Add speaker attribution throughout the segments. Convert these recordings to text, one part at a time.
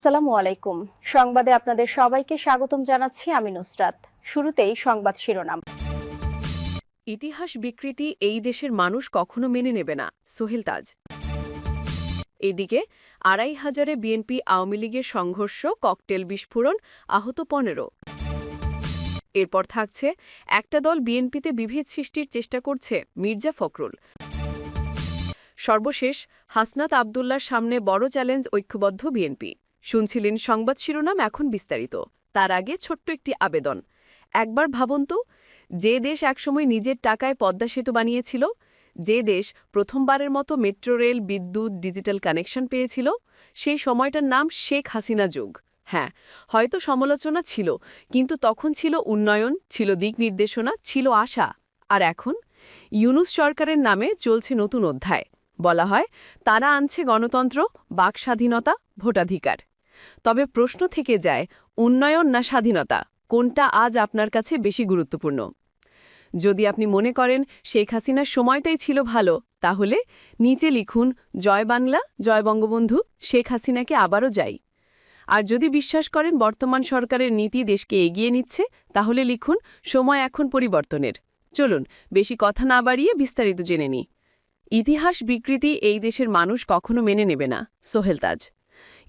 Speaker 1: আসসালামু আলাইকুম। সংবাদে আপনাদের সবাইকে স্বাগতম জানাচ্ছি আমি নুসরাত। শুরুতেই সংবাদ শিরোনাম।
Speaker 2: ইতিহাস বিকৃতি এই দেশের মানুষ কখনো মেনে নেবে না, সোহেল তাজ। এদিকে ২৫০০ বিএনপি আওয়ামী লীগের সংঘর্ষ, ককটেল বিস্ফোরণ, আহত ১৫। এরপর থাকছে একটা দল বিএনপিতে বিভেদ সৃষ্টির চেষ্টা করছে, মির্জা ফখরুল। সর্বশেষ হাসনাত আবদুল্লার সামনে বড় চ্যালেঞ্জ, ঐক্যবদ্ধ বিএনপি। শুনছিলেন সংবাদ শিরোনাম, এখন বিস্তারিত। তার আগে ছোট্ট একটি আবেদন। একবার ভাবুন তো, যে দেশ একসময় নিজের টাকায় পদ্মা সেতু বানিয়েছিল, যে দেশ প্রথমবারের মতো মেট্রো রেল, বিদ্যুৎ, ডিজিটাল কানেকশন পেয়েছিল, সেই সময়টার নাম শেখ হাসিনা যুগ। হ্যাঁ, হয়তো সমালোচনা ছিল, কিন্তু তখন ছিল উন্নয়ন, ছিল দিক নির্দেশনা, ছিল আশা। আর এখন ইউনূস সরকারের নামে চলছে নতুন অধ্যায়। বলা হয় তারা আনছে গণতন্ত্র, বাক স্বাধীনতা, ভোটাধিকার। তবে প্রশ্ন থেকে যায়, উন্নয়ন না স্বাধীনতা, কোনটা আজ আপনার কাছে বেশি গুরুত্বপূর্ণ? যদি আপনি মনে করেন শেখ হাসিনার সময়টাই ছিল ভালো, তাহলে নিচে লিখুন, জয় বাংলা, জয় বঙ্গবন্ধু, শেখ হাসিনাকে আবারও যাই। আর যদি বিশ্বাস করেন বর্তমান সরকারের নীতি দেশকে এগিয়ে নিচ্ছে, তাহলে লিখুন, সময় এখন পরিবর্তনের। চলুন বেশি কথা না বাড়িয়ে বিস্তারিত জেনে নিই। ইতিহাস বিকৃতি এই দেশের মানুষ কখনো মেনে নেবে না, সোহেল তাজ।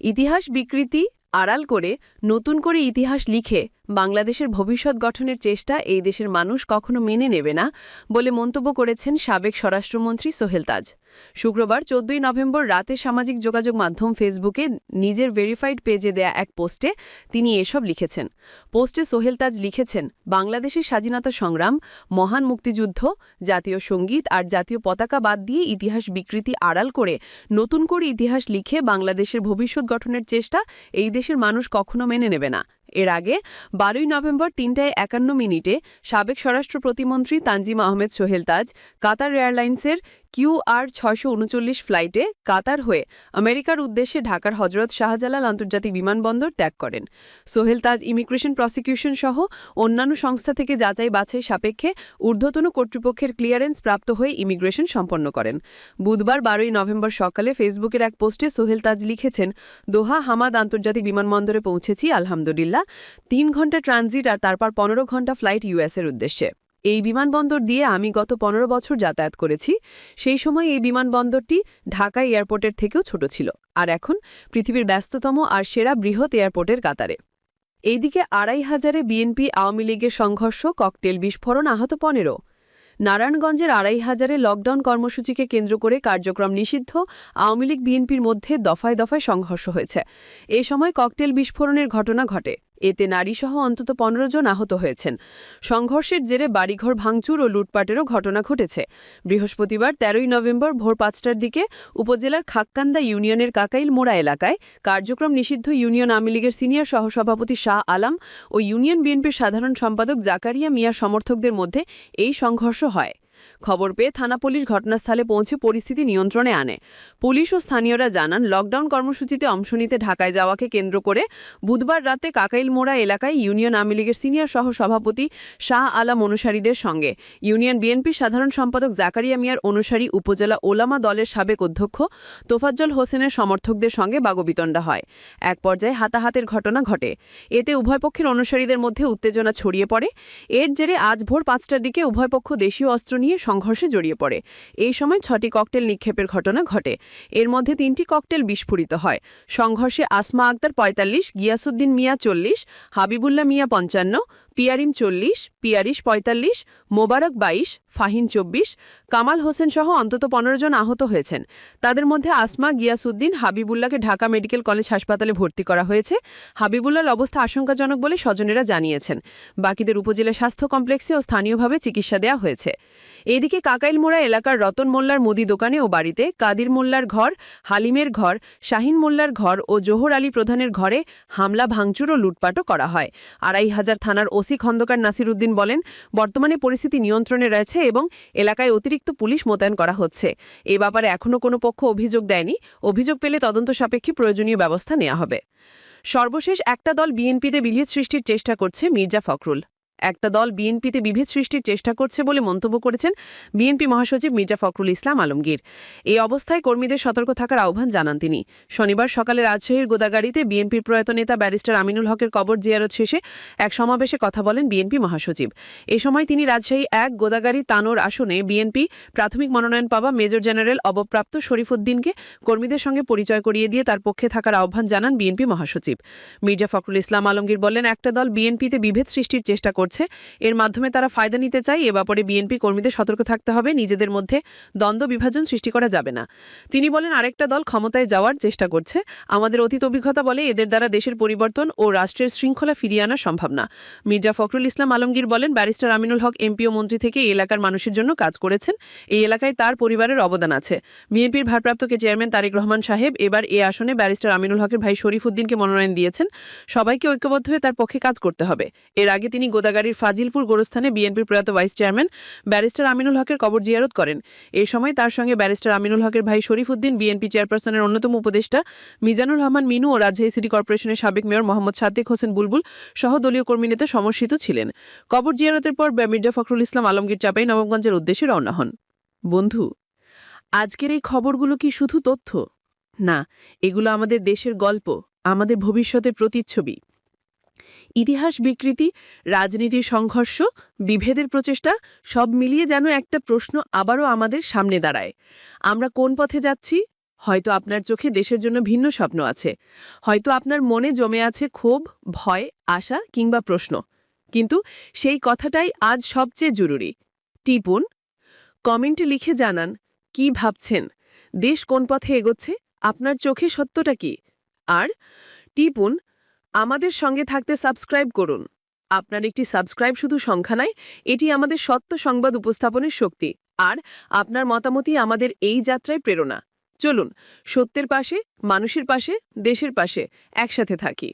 Speaker 2: ইতিহাস বিকৃতি আড়াল করে নতুন করে ইতিহাস লিখে বাংলাদেশের ভবিষ্যৎ গঠনের চেষ্টা এই দেশের মানুষ কখনো মেনে নেবে না বলে মন্তব্য করেছেন সাবেক স্বরাষ্ট্রমন্ত্রী সোহেল তাজ। শুক্রবার ১৪ নভেম্বর রাতে সামাজিক যোগাযোগ মাধ্যম ফেসবুকে নিজের ভেরিফাইড পেজে দেয়া এক পোস্টে তিনি এসব লিখেছেন। পোস্টে সোহেল তাজ লিখেছেন, বাংলাদেশের স্বাধীনতা সংগ্রাম, মহান মুক্তিযুদ্ধ, জাতীয় সঙ্গীত আর জাতীয় পতাকা বাদ দিয়ে ইতিহাস বিকৃতি আড়াল করে নতুন করে ইতিহাস লিখে বাংলাদেশের ভবিষ্যৎ গঠনের চেষ্টা এই দেশের মানুষ কখনো মেনে নেবে না। এর আগে ১২ নভেম্বর ৩:৫১ সাবেক স্বরাষ্ট্র প্রতিমন্ত্রী তানজিম আহমেদ সোহেল তাজ কাতার এয়ারলাইন্সের QR-৬৩৯ ফ্লাইটে কাতার হয়ে আমেরিকার উদ্দেশ্যে ঢাকার হজরত শাহজালাল আন্তর্জাতিক বিমানবন্দর ত্যাগ করেন। সোহেল তাজ ইমিগ্রেশন প্রসিকিউশন সহ অন্যান্য সংস্থা থেকে যাচাই বাছাই সাপেক্ষে ঊর্ধ্বতন কর্তৃপক্ষের ক্লিয়ারেন্স প্রাপ্ত হয়ে ইমিগ্রেশন সম্পন্ন করেন। বুধবার ১২ নভেম্বর সকালে ফেসবুকের এক পোস্টে সোহেল তাজ লিখেছেন, দোহা হামাদ আন্তর্জাতিক বিমানবন্দরে পৌঁছেছি আলহামদুলিল্লাহ। ৩ ঘণ্টা ট্রানজিট আর তারপর ১৫ ঘণ্টা ফ্লাইট ইউএসের উদ্দেশ্যে। এই বিমানবন্দর দিয়ে আমি গত ১৫ বছর যাতায়াত করেছি। সেই সময় এই বিমানবন্দরটি ঢাকা এয়ারপোর্টের থেকেও ছোট ছিল, আর এখন পৃথিবীর ব্যস্ততম আর সেরা বৃহৎ এয়ারপোর্টের কাতারে। এইদিকে ২৫০০ বিএনপি আওয়ামী লীগের সংঘর্ষ, ককটেল বিস্ফোরণ, আহত ১৫। নারায়ণগঞ্জের ২৫০০ লকডাউন কর্মসূচিকে কেন্দ্র করে কার্যক্রম নিষিদ্ধ আওয়ামী লীগ বিএনপির মধ্যে দফায় দফায় সংঘর্ষ হয়েছে। এ সময় ককটেল বিস্ফোরণের ঘটনা ঘটে। এতে নারীসহ অন্তত ১৫ জন আহত হয়েছেন। সংঘর্ষের জেরে বাড়িঘর ভাঙচুর ও লুটপাটেরও ঘটনা ঘটেছে। বৃহস্পতিবার ১৩ নভেম্বর ভোর ৫টার দিকে উপজেলার খাক্কান্দা ইউনিয়নের কাকাইল মোড়া এলাকায় কার্যক্রম নিষিদ্ধ ইউনিয়ন আওয়ামী লীগের সিনিয়র সহসভাপতি শাহ আলম ও ইউনিয়ন বিএনপির সাধারণ সম্পাদক জাকারিয়া মিয়া সমর্থকদের মধ্যে এই সংঘর্ষ হয়। খবর পেয়ে থানা পুলিশ ঘটনাস্থলে পৌঁছে পরিস্থিতি নিয়ন্ত্রণে আনে। পুলিশ ও স্থানীয়রা জানান, লকডাউন কর্মসূচিতে অংশ নিতে ঢাকায় যাওয়াকে কেন্দ্র করে বুধবার রাতে কাকাইল মোড়া এলাকায় ইউনিয়ন আওয়ামী লীগের সিনিয়র সহসভাপতি শাহ আলম অনুসারীদের সঙ্গে ইউনিয়ন বিএনপির সাধারণ সম্পাদক জাকারিয়া মিয়ার অনুসারী উপজেলা ওলামা দলের সাবেক অধ্যক্ষ তোফাজ্জল হোসেনের সমর্থকদের সঙ্গে বাগবিতণ্ডা হয়। এক পর্যায়ে হাতাহাতের ঘটনা ঘটে। এতে উভয় পক্ষের অনুসারীদের মধ্যে উত্তেজনা ছড়িয়ে পড়ে। এর জেরে আজ ভোর ৫টার দিকে উভয় পক্ষ দেশীয় অস্ত্র নিয়ে সংঘর্ষে জড়িয়ে পড়ে। এই সময় ৬টি ককটেল নিক্ষেপের ঘটনা ঘটে। এর মধ্যে ৩টি ককটেল বিস্ফোরিত হয়। সংঘর্ষে আসমা আক্তার ৪৫, গিয়াসউদ্দিন মিয়া ৪০, হাবিবুল্লাহ মিয়া ৫৫, পিয়ারিম ৪০, পিয়ারিশ ৪৫, মোবারক ২২, ফাহিন ২৪, কামাল হোসেন সহ অন্তত ১৫ জন আহত হয়েছেন। তাদের মধ্যে আসমা, গিয়াসউদ্দিন, হাবিবুল্লাহকে ঢাকা মেডিকেল কলেজ হাসপাতালে ভর্তি করা হয়েছে। হাবিবুল্লাহর অবস্থা আশঙ্কাজনক বলে স্বজনেরা জানিয়েছেন। বাকিদের উপজেলা স্বাস্থ্য কমপ্লেক্সে ও স্থানীয়ভাবে চিকিৎসা দেওয়া হয়েছে। এদিকে কাকাইল মোড়া এলাকার রতন মোল্লার মুদি দোকানে ও বাড়িতে কাদির মোল্লার ঘর, হালিমের ঘর, শাহিন মোল্লার ঘর ও জোহর আলী প্রধানের ঘরে হামলা, ভাঙচুর ও লুটপাটও করা হয়। ২৫০০ থানার ওসি খন্দকার নাসির উদ্দিন বলেন, বর্তমানে পরিস্থিতি নিয়ন্ত্রণে রয়েছে এবং এলাকায় অতিরিক্ত পুলিশ মোতায়েন করা হচ্ছে। এ ব্যাপারে এখনও কোনো পক্ষ অভিযোগ দেয়নি। অভিযোগ পেলে তদন্ত সাপেক্ষে প্রয়োজনীয় ব্যবস্থা নেওয়া হবে। সর্বশেষ একটা দল বিএনপিতে বিভেদ সৃষ্টির চেষ্টা করছে, মির্জা ফখরুল। একটা দল বিএনপিতে বিভেদ সৃষ্টির চেষ্টা করছে বলে মন্তব্য করেছেন বিএনপি মহাসচিব মির্জা ফখরুল ইসলাম আলমগীর। এই অবস্থায় কর্মীদের সতর্ক থাকার আহ্বান জানান তিনি। শনিবার সকালে রাজশাহীর গোদাগাড়ীতে বিএনপির প্রয়াত নেতা ব্যারিস্টার আমিনুল হকের কবর জিয়ারত শেষে এক সমাবেশে কথা বলেন বিএনপি মহাসচিব। এ সময় তিনি রাজশাহী ১ গোদাগাড়ী তানোর আসনে বিএনপি প্রাথমিক মনোনয়ন পাওয়া মেজর জেনারেল অবপ্রাপ্ত শরীফুদ্দিনকে কর্মীদের সঙ্গে পরিচয় করিয়ে দিয়ে তার পক্ষে থাকার আহ্বান জানান বিএনপি মহাসচিব। মির্জা ফখরুল ইসলাম আলমগীর বললেন, একটা দল বিএনপিতে বিভেদ সৃষ্টির চেষ্টা করছে, এর মাধ্যমে তারা ফায়দা নিতে চায়। এ ব্যাপারে বিএনপি কর্মীদের সতর্ক থাকতে হবে, নিজেদের মধ্যে দ্বন্দ্ব বিভাজন সৃষ্টি করা যাবে না। তিনি বলেন, আরেকটা দল ক্ষমতায় যাওয়ার চেষ্টা করছে। আমাদের অতীত অভিজ্ঞতা বলে এদের দ্বারা দেশের পরিবর্তন ও রাষ্ট্রের শৃঙ্খলা ফিরিয়ে আনা সম্ভব না। মির্জা ফখরুল ইসলাম আলমগীর বলেন, ব্যারিস্টার আমিনুল হক এমপি ও মন্ত্রী থেকে এই এলাকার মানুষের জন্য কাজ করেছেন। এই এলাকায় তার পরিবারের অবদান আছে। বিএনপির ভারপ্রাপ্ত চেয়ারম্যান তারেক রহমান সাহেব এবার এ আসনে ব্যারিস্টার আমিনুল হকের ভাই শরীফুদ্দিনকে মনোনয়ন দিয়েছেন। সবাইকে ঐক্যবদ্ধ হয়ে তার পক্ষে কাজ করতে হবে। এর আগে তিনি গোদাগাড়ীর ফাজিলপুর গোরস্থানে বিএনপির প্রয়াত ভাইস চেয়ারম্যান ব্যারিস্টার আমিনুল হকের কবর জিয়ারত করেন। এই সময় তার সঙ্গে ব্যারিস্টার আমিনুল হকের ভাই শরীফুদ্দিন, বিএনপি চেয়ারপারসনের অন্যতম উপদেষ্টা মিজানুর রহমান মিনু ও রাজশাহী সিটি কর্পোরেশনের সাবেক মেয়র মোহাম্মদ সাদ্দেক হোসেন বুলবুল সহ দলীয় কর্মী নেতা সমর্থিত ছিলেন। কবর জিয়ারতের পর মির্জা ফখরুল ইসলাম আলমগীর চাঁপাইনবাবগঞ্জের উদ্দেশ্যে রওনা হন। বন্ধু, আজকের এই খবরগুলো কি শুধু তথ্য? না, এগুলো আমাদের দেশের গল্প, আমাদের ভবিষ্যতের প্রতিচ্ছবি। ইতিহাস বিকৃতি, রাজনীতির সংঘর্ষ, বিভেদের প্রচেষ্টা সব মিলিয়ে যেন একটা প্রশ্ন আবারও আমাদের সামনে দাঁড়ায়। আমরা কোন পথে যাচ্ছি? হয়তো আপনার চোখে দেশের জন্য ভিন্ন স্বপ্ন আছে, হয়তো আপনার মনে জমে আছে ক্ষোভ, ভয়, আশা কিংবা প্রশ্ন। কিন্তু সেই কথাটাই আজ সবচেয়ে জরুরি। টিপুন, কমেন্টে লিখে জানান কি ভাবছেন, দেশ কোন পথে এগোচ্ছে, আপনার চোখে সত্যটা কি। আর টিপুন, আমাদের সঙ্গে থাকতে সাবস্ক্রাইব করুন। আপনার একটি সাবস্ক্রাইব শুধু সংখ্যা নয়, এটি আমাদের সত্য সংবাদ উপস্থাপনের শক্তি। আর আপনার মতামতই আমাদের এই যাত্রায় প্রেরণা। চলুন সত্যের পাশে, মানুষের পাশে, দেশের পাশে একসাথে থাকি।